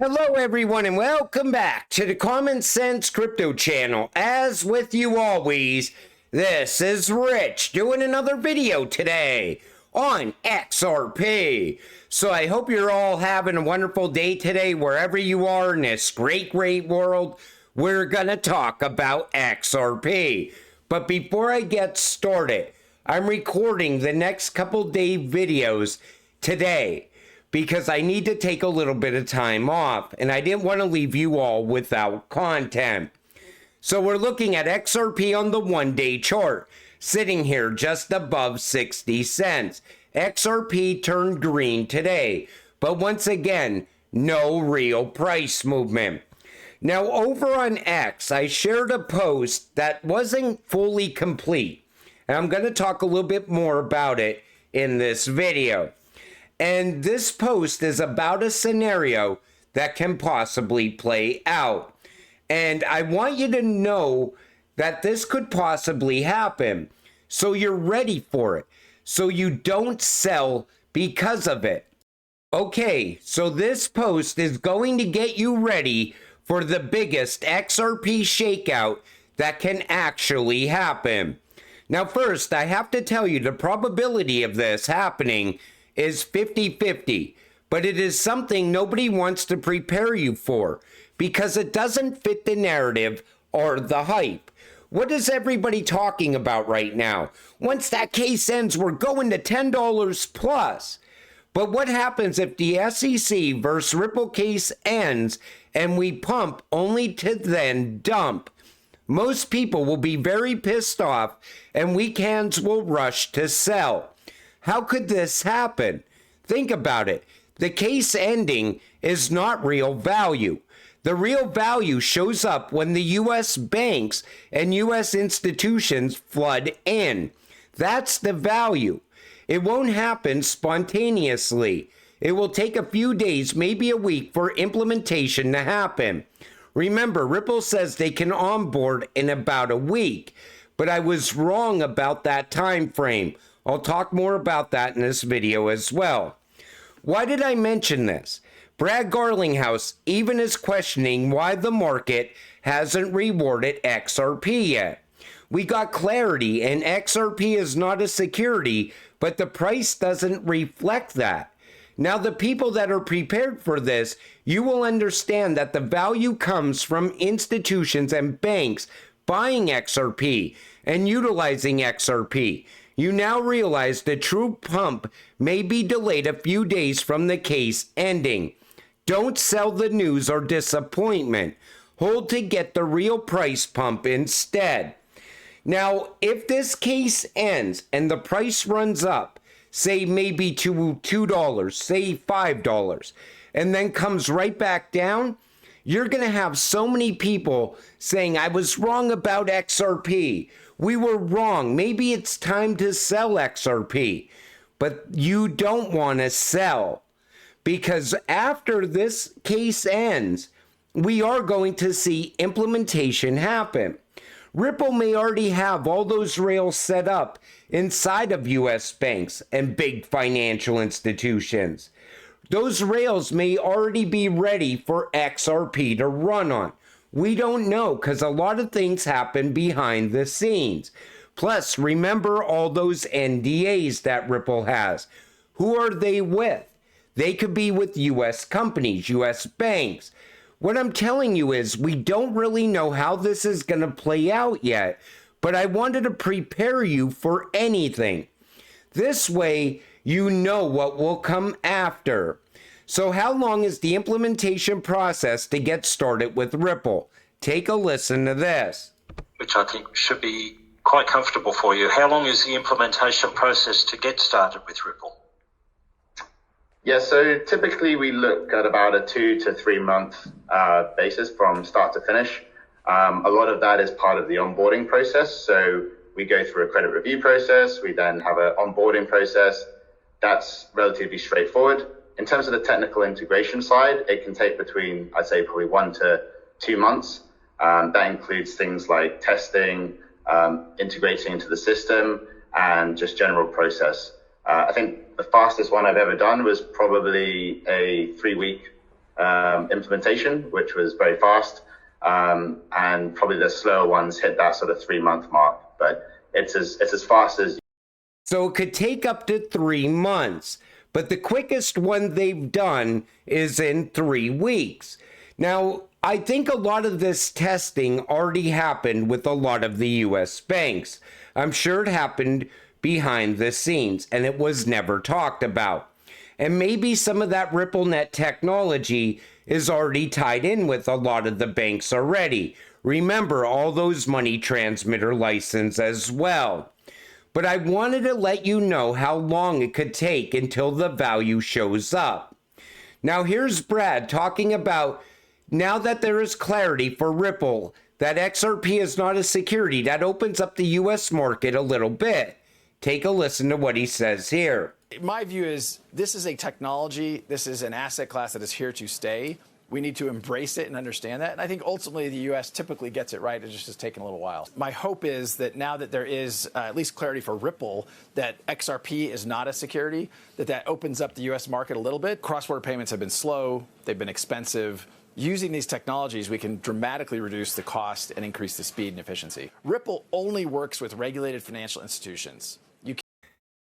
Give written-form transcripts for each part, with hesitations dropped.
Hello everyone and welcome back to the Common Sense Crypto channel. As with you always, this is Rich doing another video today on XRP. So I hope you're all having a wonderful day today wherever you are in this great world. We're gonna talk about XRP. But before I get started, I'm recording the next couple day videos today because I need to take a little bit of time off and I didn't want to leave you all without content. So we're looking at XRP on the 1-day chart, sitting here just above 60 cents. XRP turned green today, but once again, no real price movement. Now over on X, I shared a post that wasn't fully complete, and I'm going to talk a little bit more about it in this video. And this post is about a scenario that can possibly play out. And I want you to know that this could possibly happen, so you're ready for it, so you don't sell because of it. Okay, so this post is going to get you ready for the biggest XRP shakeout that can actually happen. Now first, I have to tell you the probability of this happening is 50-50, but it is something nobody wants to prepare you for because it doesn't fit the narrative or the hype. What is everybody talking about right now? Once that case ends, we're going to $10 plus. But what happens if the SEC versus Ripple case ends and we pump only to then dump? Most people will be very pissed off and weak hands will rush to sell. How could this happen? Think about it. The case ending is not real value. The real value shows up when the U.S. banks and U.S. institutions flood in. That's the value. It won't happen spontaneously. It will take a few days, maybe a week, for implementation to happen. Remember, Ripple says they can onboard in about a week, but I was wrong about that time frame. I'll talk more about that in this video as well. Why did I mention this? Brad Garlinghouse even is questioning why the market hasn't rewarded XRP yet. We got clarity and XRP is not a security, but the price doesn't reflect that. Now the people that are prepared for this, you will understand that the value comes from institutions and banks buying XRP and utilizing XRP. You now realize the true pump may be delayed a few days from the case ending. Don't sell the news or disappointment. Hold to get the real price pump instead. Now, if this case ends and the price runs up, say maybe to $2, say $5, and then comes right back down, you're going to have so many people saying, I was wrong about XRP. We were wrong. Maybe it's time to sell XRP. But you don't want to sell because after this case ends, we are going to see implementation happen. Ripple may already have all those rails set up inside of US banks and big financial institutions. Those rails may already be ready for XRP to run on. We don't know because a lot of things happen behind the scenes. Plus, remember all those NDAs that Ripple has. Who are they with? They could be with US companies, US banks. What I'm telling you is we don't really know how this is going to play out yet, but I wanted to prepare you for anything. This way, you know what will come after. So how long is the implementation process to get started with Ripple? Take a listen to this. Which I think should be quite comfortable for you. How long is the implementation process to get started with Ripple? Yeah, so typically we look at about a 2 to 3 month basis from start to finish. A lot of that is part of the onboarding process. So we go through a credit review process. We then have an onboarding process. That's relatively straightforward. In terms of the technical integration side, it can take between, I'd say, probably 1 to 2 months. That includes things like testing, integrating into the system, and just general process. I think the fastest one I've ever done was probably a 3-week implementation, which was very fast. And probably the slower ones hit that sort of 3-month mark, but it's as fast as. So it could take up to 3 months, but the quickest one they've done is in 3 weeks. Now, I think a lot of this testing already happened with a lot of the US banks. I'm sure it happened behind the scenes and it was never talked about. And maybe some of that RippleNet technology is already tied in with a lot of the banks already. Remember all those money transmitter licenses as well. But I wanted to let you know how long it could take until the value shows up. Now here's Brad talking about now that there is clarity for Ripple that XRP is not a security, that opens up the US market a little bit. Take a listen to what he says here. My view is this is a technology, this is an asset class that is here to stay. We need to embrace it and understand that. And I think ultimately the U.S. typically gets it right. It just has taken a little while. My hope is that now that there is at least clarity for Ripple that XRP is not a security, that opens up the U.S. market a little bit. Cross-border payments have been slow. They've been expensive. Using these technologies, we can dramatically reduce the cost and increase the speed and efficiency. Ripple only works with regulated financial institutions.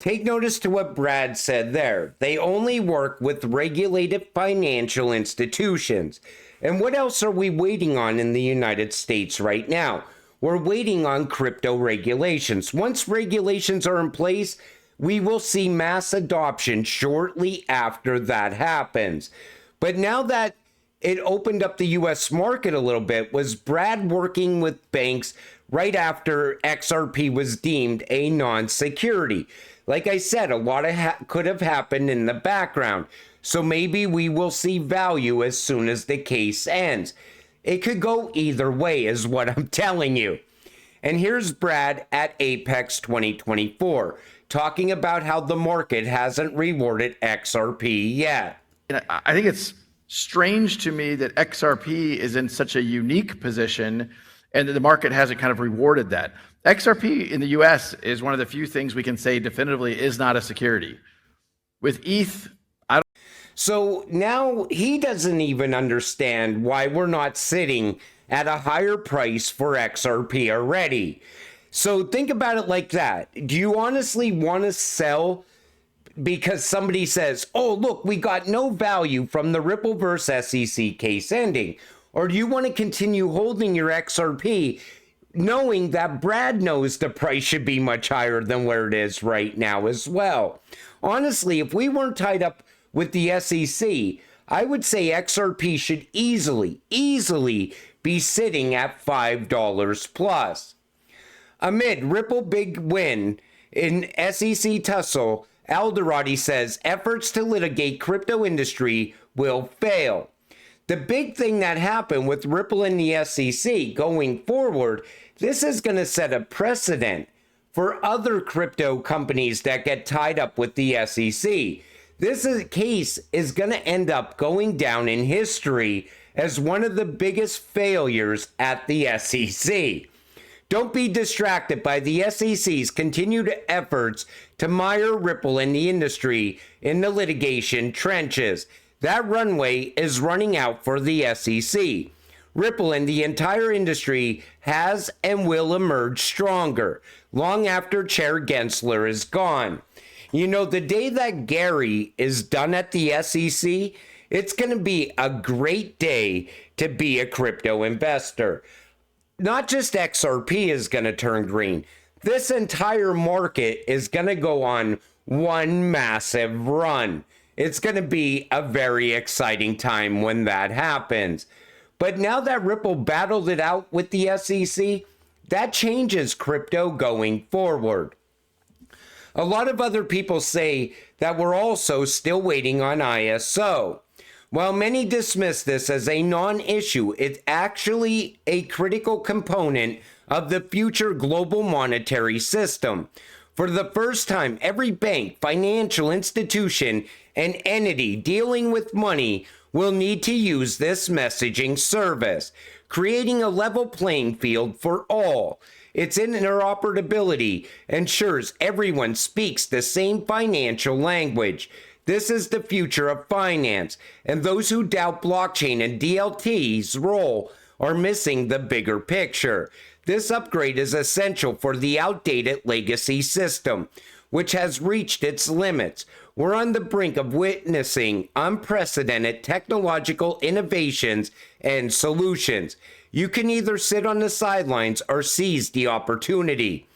Take notice to what Brad said there. They only work with regulated financial institutions. And what else are we waiting on in the United States right now? We're waiting on crypto regulations. Once regulations are in place, we will see mass adoption shortly after that happens. But now that it opened up the US market a little bit, was Brad working with banks right after XRP was deemed a non-security. Like I said, a lot of could have happened in the background. So maybe we will see value as soon as the case ends. It could go either way is what I'm telling you. And here's Brad at Apex 2024 talking about how the market hasn't rewarded XRP yet. I think it's strange to me that XRP is in such a unique position and that the market hasn't kind of rewarded that. XRP in the US is one of the few things we can say definitively is not a security. With ETH, So now he doesn't even understand why we're not sitting at a higher price for XRP already. So think about it like that. Do you honestly want to sell because somebody says, oh, look, we got no value from the Ripple versus SEC case ending? Or do you want to continue holding your XRP knowing that Brad knows the price should be much higher than where it is right now as well? Honestly, if we weren't tied up with the SEC, I would say XRP should easily be sitting at $5 plus. Amid Ripple big win in SEC tussle, Alderati says efforts to litigate crypto industry will fail. The big thing that happened with Ripple and the SEC going forward, this is going to set a precedent for other crypto companies that get tied up with the SEC. This case is going to end up going down in history as one of the biggest failures at the SEC. Don't be distracted by the SEC's continued efforts to mire Ripple and the industry in the litigation trenches. That runway is running out for the SEC. Ripple and the entire industry has and will emerge stronger long after Chair Gensler is gone. You know, the day that Gary is done at the SEC, it's going to be a great day to be a crypto investor. Not just XRP is going to turn green. This entire market is going to go on one massive run. It's going to be a very exciting time when that happens. But now that Ripple battled it out with the SEC, that changes crypto going forward. A lot of other people say that we're also still waiting on ISO. While many dismiss this as a non-issue, it's actually a critical component of the future global monetary system. For the first time, every bank, financial institution, and entity dealing with money will need to use this messaging service, creating a level playing field for all. Its interoperability ensures everyone speaks the same financial language. This is the future of finance, and those who doubt blockchain and DLT's role are missing the bigger picture. This upgrade is essential for the outdated legacy system, which has reached its limits. We're on the brink of witnessing unprecedented technological innovations and solutions. You can either sit on the sidelines or seize the opportunity,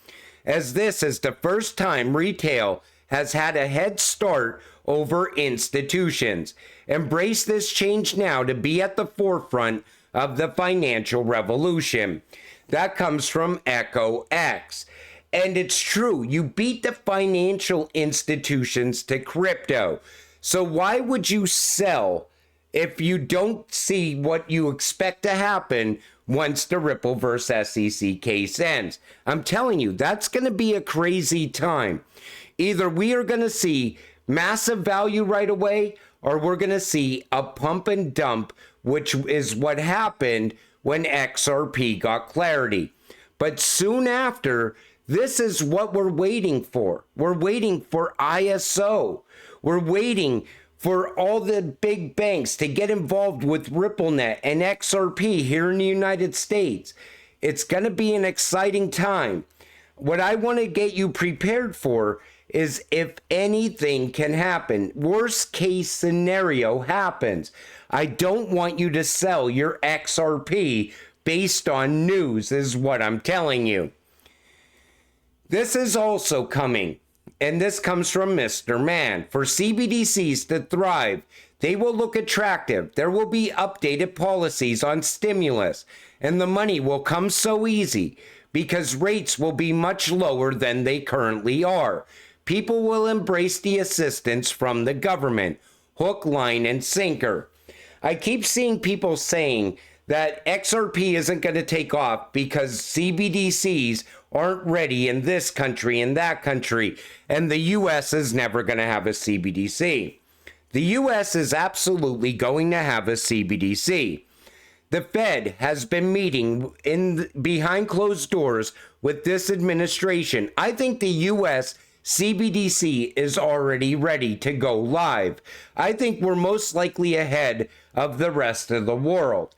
as this is the first time retail has had a head start over institutions. Embrace this change now to be at the forefront of the financial revolution. That comes from Echo X. And it's true, you beat the financial institutions to crypto. So why would you sell if you don't see what you expect to happen once the Ripple versus SEC case ends? I'm telling you, that's going to be a crazy time. Either we are going to see massive value right away, or we're going to see a pump and dump, which is what happened when XRP got clarity. But soon after, this is what we're waiting for. We're waiting for ISO. We're waiting for all the big banks to get involved with RippleNet and XRP here in the United States. It's going to be an exciting time. What I want to get you prepared for is if anything can happen, worst case scenario happens. I don't want you to sell your XRP based on news, is what I'm telling you. This is also coming, and this comes from Mr. Man. For CBDCs to thrive, they will look attractive. There will be updated policies on stimulus, and the money will come so easy because rates will be much lower than they currently are. People will embrace the assistance from the government, hook, line, and sinker. I keep seeing people saying that XRP isn't going to take off because CBDCs aren't ready in this country and that country, and the US is never going to have a CBDC. The US is absolutely going to have a CBDC. The Fed has been meeting behind closed doors with this administration. I think the US CBDC is already ready to go live. I think we're most likely ahead of the rest of the world,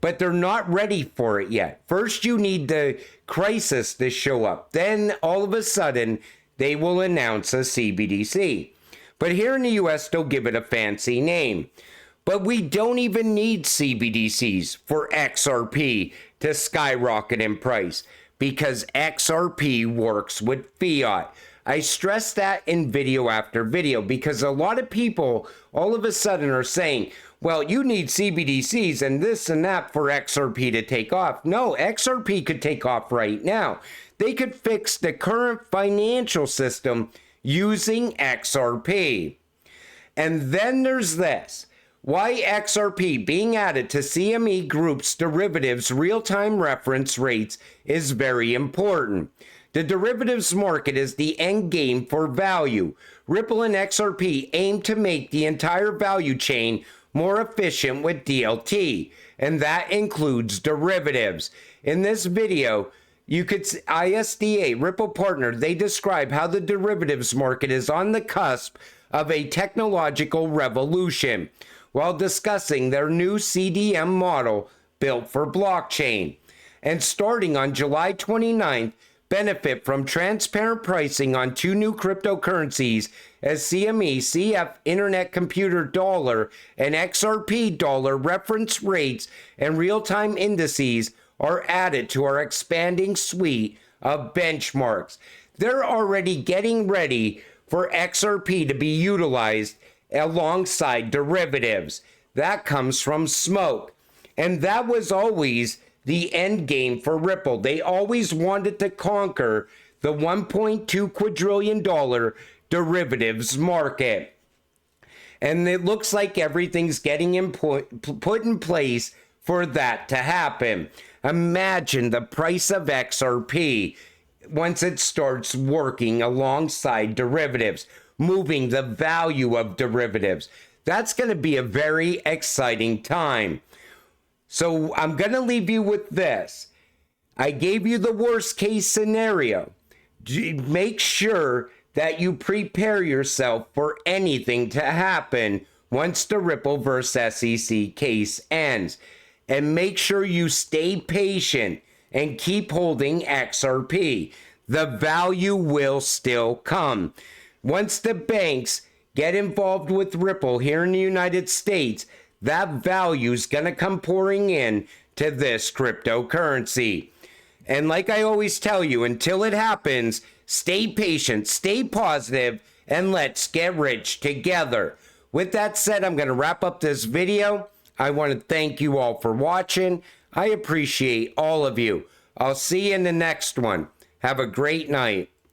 but they're not ready for it yet. First, you need the crisis to show up. Then all of a sudden, they will announce a CBDC. But here in the US, they'll give it a fancy name. But we don't even need CBDCs for XRP to skyrocket in price because XRP works with fiat. I stress that in video after video because a lot of people all of a sudden are saying, well, you need CBDCs and this and that for XRP to take off. No, XRP could take off right now. They could fix the current financial system using XRP. And then there's this. Why XRP being added to CME Group's derivatives real-time reference rates is very important. The derivatives market is the end game for value. Ripple and XRP aim to make the entire value chain more efficient with DLT, and that includes derivatives. In this video, you could see ISDA, Ripple Partner, they describe how the derivatives market is on the cusp of a technological revolution while discussing their new CDM model built for blockchain. And starting on July 29th, benefit from transparent pricing on 2 new cryptocurrencies as CME CF Internet Computer Dollar and XRP Dollar reference rates and real-time indices are added to our expanding suite of benchmarks. They're already getting ready for XRP to be utilized alongside derivatives. That comes from Smoke. And that was always the end game for Ripple. They always wanted to conquer the $1.2 quadrillion derivatives market. And it looks like everything's getting put in place for that to happen. Imagine the price of XRP once it starts working alongside derivatives, moving the value of derivatives. That's going to be a very exciting time. So I'm going to leave you with this. I gave you the worst case scenario. Make sure that you prepare yourself for anything to happen once the Ripple versus SEC case ends. And make sure you stay patient and keep holding XRP. The value will still come. Once the banks get involved with Ripple here in the United States, that value is going to come pouring in to this cryptocurrency. And like I always tell you, until it happens, stay patient, stay positive, and let's get rich together. With that said, I'm going to wrap up this video. I want to thank you all for watching. I appreciate all of you. I'll see you in the next one. Have a great night.